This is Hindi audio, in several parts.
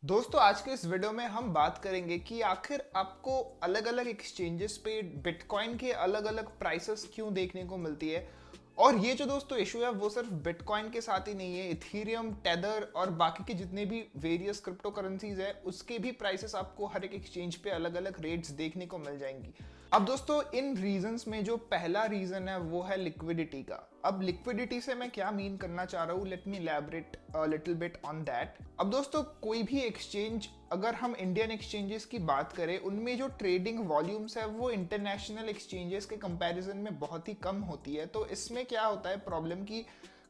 दोस्तों आज के इस वीडियो में हम बात करेंगे कि आखिर आपको अलग अलग एक्सचेंजेस पे बिटकॉइन के अलग अलग प्राइसेस क्यों देखने को मिलती है। और ये जो दोस्तों इशू है वो सिर्फ बिटकॉइन के साथ ही नहीं है, इथीरियम, टेदर और बाकी के जितने भी वेरियस क्रिप्टो करेंसीज है उसके भी प्राइसेस आपको हर एक एक्सचेंज पे अलग अलग रेट्स देखने को मिल जाएंगी। अब दोस्तों इन रीजंस में जो पहला रीजन है वो है लिक्विडिटी का। अब लिक्विडिटी से मैं क्या मीन करना चाह रहा हूँ, let me elaborate a little bit on that. अब दोस्तों कोई भी एक्सचेंज, अगर हम इंडियन एक्सचेंजेस की बात करें, उनमें जो ट्रेडिंग वॉल्यूम्स है वो इंटरनेशनल एक्सचेंजेस के कंपैरिजन में बहुत ही कम होती है। तो इसमें क्या होता है प्रॉब्लम की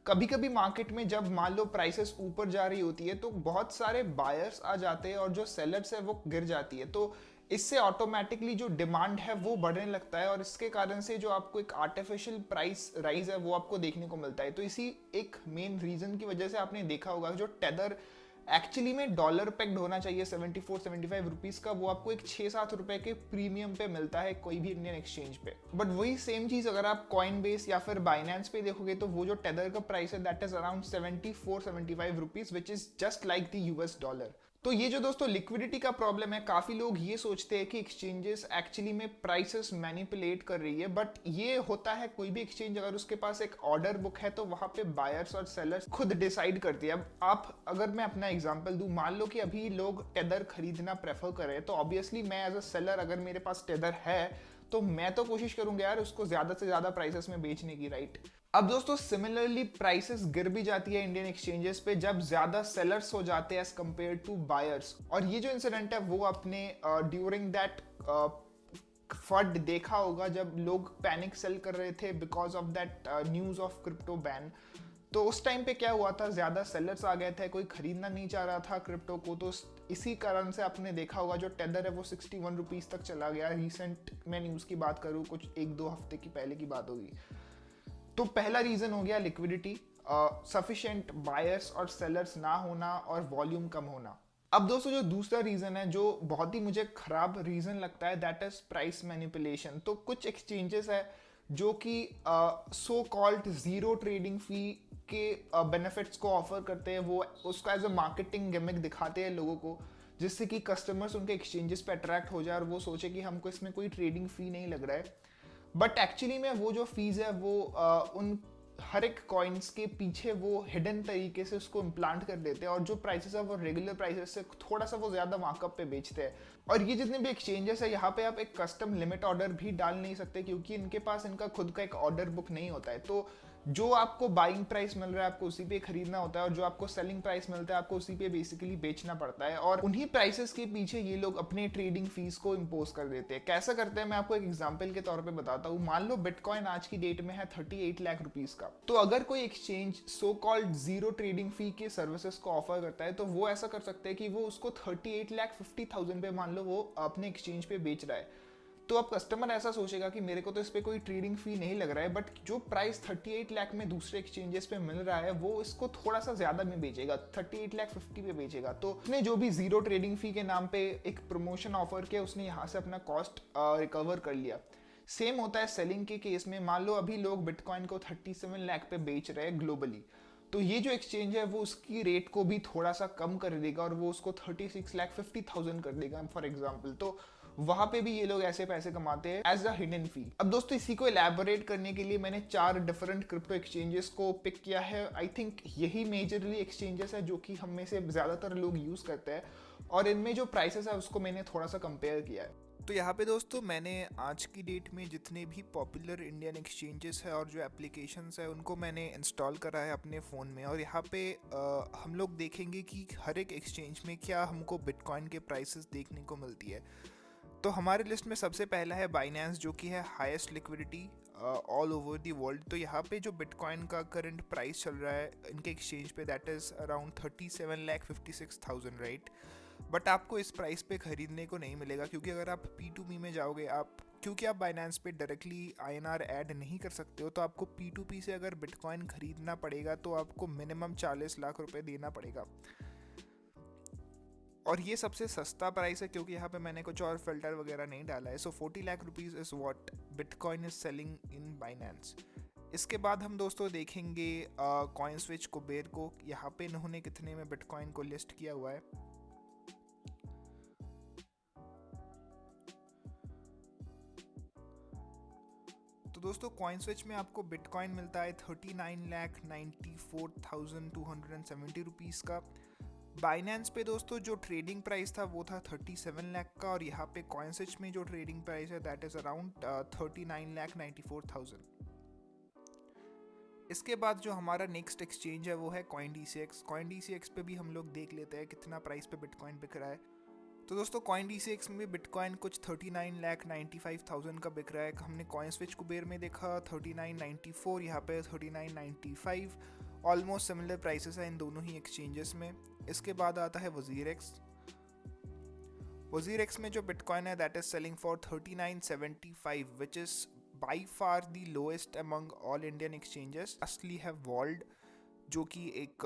कभी कभी मार्केट में जब मान लो प्राइसेस ऊपर जा रही होती है तो बहुत सारे बायर्स आ जाते हैं और जो सेलर्स है वो गिर जाती है। तो इससे ऑटोमेटिकली जो डिमांड है वो बढ़ने लगता है और इसके कारण से जो आपको एक आर्टिफिशियल प्राइस राइज है वो आपको देखने को मिलता है। तो इसी एक मेन रीजन की वजह से आपने देखा होगा जो टेदर एक्चुअली में डॉलर पेक्ड होना चाहिए 74-75 रुपीज का, वो आपको एक 6-7 रुपए के प्रीमियम पे मिलता है कोई भी इंडियन एक्सचेंज पे। बट वही सेम चीज अगर आप कॉइन बेस या फिर बाइनेंस पे देखोगे तो वो जो टेदर का प्राइस है that is around 74-75 rupees, which is just like the US dollar. तो ये जो दोस्तों लिक्विडिटी का प्रॉब्लम है, काफी लोग ये सोचते हैं कि एक्सचेंजेस एक्चुअली में प्राइसेस मैनिपुलेट कर रही है, बट ये होता है कोई भी एक्सचेंज अगर उसके पास एक ऑर्डर बुक है तो वहां पे बायर्स और सेलर्स खुद डिसाइड करती है। अब आप, अगर मैं अपना एग्जांपल दूं, मान लो कि अभी लोग टेदर खरीदना प्रेफर कर रहे हैं, तो ऑब्वियसली मैं एज अ सेलर अगर मेरे पास टेदर है तो मैं तो कोशिश करूंगा यार उसको ज्यादा से ज्यादा प्राइसेस में बेचने की, राइट। अब दोस्तों सिमिलरली प्राइसेस गिर भी जाती है इंडियन एक्सचेंजेस पे जब ज्यादा सेलर्स हो जाते हैं एज कंपेयर टू बायर्स। और ये जो इंसिडेंट है वो अपने ड्यूरिंग दैट फड देखा होगा जब लोग पैनिक सेल कर रहे थे because of that news of crypto ban. तो उस टाइम पे क्या हुआ था, ज्यादा सेलर्स आ गए थे, कोई खरीदना नहीं चाह रहा था क्रिप्टो को। तो इसी कारण से आपने देखा होगा जो टेदर है वो 61 रुपीज तक चला गया। रिसेंट मैं न्यूज की बात करूँ, कुछ 1-2 हफ्ते की पहले की बात होगी। तो पहला रीजन हो गया लिक्विडिटी, सफिशिएंट बायर्स और सेलर्स ना होना और वॉल्यूम कम होना। अब दोस्तों जो दूसरा रीजन है जो बहुत ही मुझे खराब रीजन लगता है दैट इज प्राइस मैनिपुलेशन। तो कुछ एक्सचेंजेस है जो कि सो कॉल्ड जीरो ट्रेडिंग फी के बेनिफिट्स को ऑफर करते हैं, वो उसका एज अ मार्केटिंग गिमिक दिखाते हैं लोगों को, जिससे कि कस्टमर्स उनके एक्सचेंजेस पे अट्रैक्ट हो जाए और वो सोचे कि हमको इसमें कोई ट्रेडिंग फी नहीं लग रहा है। बट एक्चुअली में वो जो फीस है वो उन हर एक कॉइन्स के पीछे वो हिडन तरीके से उसको इम्प्लांट कर देते हैं और जो प्राइसेस है वो रेगुलर प्राइसेस से थोड़ा सा वो ज्यादा मार्कअप पे बेचते हैं। और ये जितने भी एक्सचेंजेस है यहाँ पे आप एक कस्टम लिमिट ऑर्डर भी डाल नहीं सकते क्योंकि इनके पास इनका खुद का एक ऑर्डर बुक नहीं होता है। तो जो आपको बाइंग प्राइस मिल रहा है आपको उसी पे खरीदना होता है और जो आपको सेलिंग प्राइस मिलता है आपको उसी पे बेसिकली बेचना पड़ता है। और उन्हीं प्राइसेस के पीछे ये लोग अपने ट्रेडिंग फीस को इम्पोज कर देते हैं। कैसा करते हैं मैं आपको एक एग्जांपल के तौर पे बताता हूँ। मान लो बिटकॉइन आज की डेट में है 38 लाख रुपीस का, तो अगर कोई exchange so called zero trading फी के सर्विसेज को ऑफर करता है तो वो ऐसा कर सकते हैं कि वो उसको 38,50,000 पे मान लो वो अपने एक्सचेंज पे बेच रहा है। तो अब कस्टमर ऐसा सोचेगा कि मेरे को तो इस पे कोई ट्रेडिंग फी नहीं लग रहा है, बट जो प्राइस 38 लाख में दूसरे एक्सचेंजेस पे मिल रहा है वो इसको थोड़ा सा ज्यादा में बेचेगा, 38,50,000 पे बेचेगा। तो उसने जो भी जीरो ट्रेडिंग फी के नाम पे एक प्रमोशन ऑफर किया उसने यहाँ से अपना कॉस्ट रिकवर कर लिया। सेम होता है सेलिंग के केस में। मान लो अभी लोग बिटकॉइन को 37 लाख पे बेच रहे हैं ग्लोबली, तो ये जो एक्सचेंज है वो उसकी रेट को भी थोड़ा सा कम कर देगा और वो उसको 36,50,000 कर देगा फॉर एग्जाम्पल। तो वहां पे भी ये लोग ऐसे पैसे कमाते हैं एज अ हिडन फी। अब दोस्तों इसी को एलैबोरेट करने के लिए मैंने 4 डिफरेंट क्रिप्टो एक्सचेंजेस को पिक किया है। आई थिंक यही मेजरली एक्सचेंजेस है जो कि हम में से ज्यादातर लोग यूज करते हैं और इनमें जो प्राइसेस है उसको मैंने थोड़ा सा कंपेयर किया है। तो यहाँ पे दोस्तों मैंने आज की डेट में जितने भी पॉपुलर इंडियन एक्सचेंजेस है और जो एप्लीकेशंस है उनको मैंने इंस्टॉल करा है अपने फ़ोन में। और यहाँ पे हम लोग देखेंगे कि हर एक एक्सचेंज में क्या हमको बिटकॉइन के प्राइसेस देखने को मिलती है। तो हमारे लिस्ट में सबसे पहला है बाइनेंस, जो कि है highest liquidity all over the world. तो यहाँ पे जो बिटकॉइन का करंट प्राइस चल रहा है इनके एक्सचेंज पे that is around 37,56,000, right. But आपको इस प्राइस पे ख़रीदने को नहीं मिलेगा क्योंकि अगर आप P2P में जाओगे, क्योंकि आप बाइनेंस पे डायरेक्टली INR ऐड नहीं कर सकते हो, तो आपको P2P से अगर बिटकॉइन ख़रीदना पड़ेगा तो आपको मिनिमम 40 लाख रुपए देना पड़ेगा। और ये सबसे सस्ता प्राइस है क्योंकि यहाँ पे मैंने कुछ और फिल्टर वगैरह नहीं डाला है। सो 40 lakh rupees is what bitcoin is selling in Binance. इसके बाद हम दोस्तों देखेंगे कॉइन स्विच कुबेर को। यहाँ पे इन्होंने कितने में बिटकॉइन को लिस्ट किया हुआ है। तो दोस्तों कॉइन स्विच में आपको बिटकॉइन मिलता है 39,94,270 रुपीज़ का। बाइनेंस पे दोस्तों जो ट्रेडिंग प्राइस था वो था 37 लाख का, और यहाँ पे कॉइन स्विच में जो ट्रेडिंग प्राइस है दैट इज़ अराउंड 39,94,000। इसके बाद जो हमारा नेक्स्ट एक्सचेंज है वो है CoinDCX। CoinDCX पे भी हम लोग देख लेते हैं कितना प्राइस पे बिटकॉइन बिक रहा है। तो दोस्तों CoinDCX में बिटकॉइन कुछ 39,95,000 का बिक रहा है। हमने कॉइन स्विच कुबेर में देखा 39.94, यहाँ पे 39.95। ऑलमोस्ट सिमिलर प्राइसेस हैं इन दोनों ही एक्सचेंजेस में। इसके बाद आता है WazirX। WazirX में जो बिटकॉइन है that is selling for 39.75 which is by far the lowest among all Indian exchanges. Lastly है Vault, जो कि एक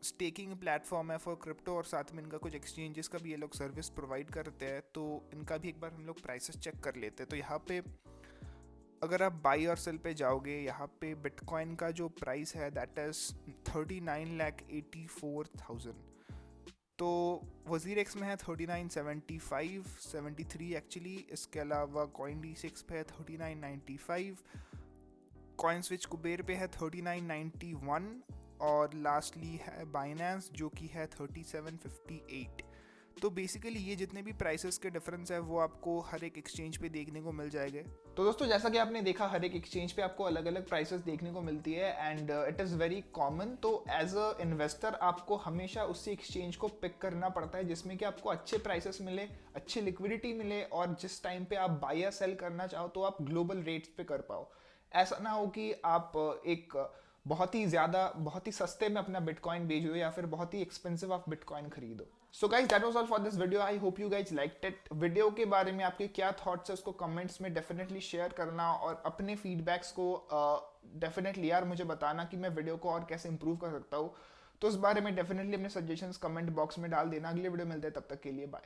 स्टेकिंग प्लेटफॉर्म है फॉर क्रिप्टो, और साथ में इनका कुछ एक्सचेंजेस का भी ये लोग सर्विस प्रोवाइड करते हैं। तो इनका भी एक बार हम लोग प्राइसेस चेक कर लेते हैं। तो यहाँ पे अगर आप बाई और सेल पे जाओगे, यहाँ पे बिटकॉइन का जो प्राइस है दैट इज़ 39,84,000। तो WazirX में है 39.75, 73 एक्चुअली। इसके अलावा CoinDCX पे है 39.95, कॉइन स्विच कुबेर पे है 39.91, और लास्टली है बाइनेंस जो कि है 37.58। तो बेसिकली ये जितने भी प्राइसेस के डिफरेंस है वो आपको हर एक एक्सचेंज पे देखने को मिल जाएंगे। तो दोस्तों जैसा कि आपने देखा हर एक एक्सचेंज पे आपको अलग अलग प्राइसेस देखने को मिलती है and it is very common. तो एज अ इन्वेस्टर आपको हमेशा उसी एक्सचेंज को पिक करना पड़ता है जिसमें कि आपको अच्छे प्राइसेस मिले, अच्छी लिक्विडिटी मिले, और जिस टाइम पे आप बाय या सेल करना चाहो तो आप ग्लोबल रेट्स पे कर पाओ। ऐसा ना हो कि आप एक बहुत ही सस्ते में अपना बिटकॉइन बेचो या फिर बहुत ही एक्सपेंसिव आप बिटकॉइन खरीदो। So guys that was all for this video. I hope you guys liked it. Video के बारे में आपके क्या थॉट्स है उसको कमेंट्स में डेफिनेटली शेयर करना, और अपने फीडबैक्स को डेफिनेटली यार मुझे बताना कि मैं वीडियो को और कैसे इंप्रूव कर सकता हूँ। तो उस बारे में डेफिनेटली अपने सजेशंस कमेंट बॉक्स में डाल देना। अगले वीडियो मिलते हैं, तब तक के लिए बाय।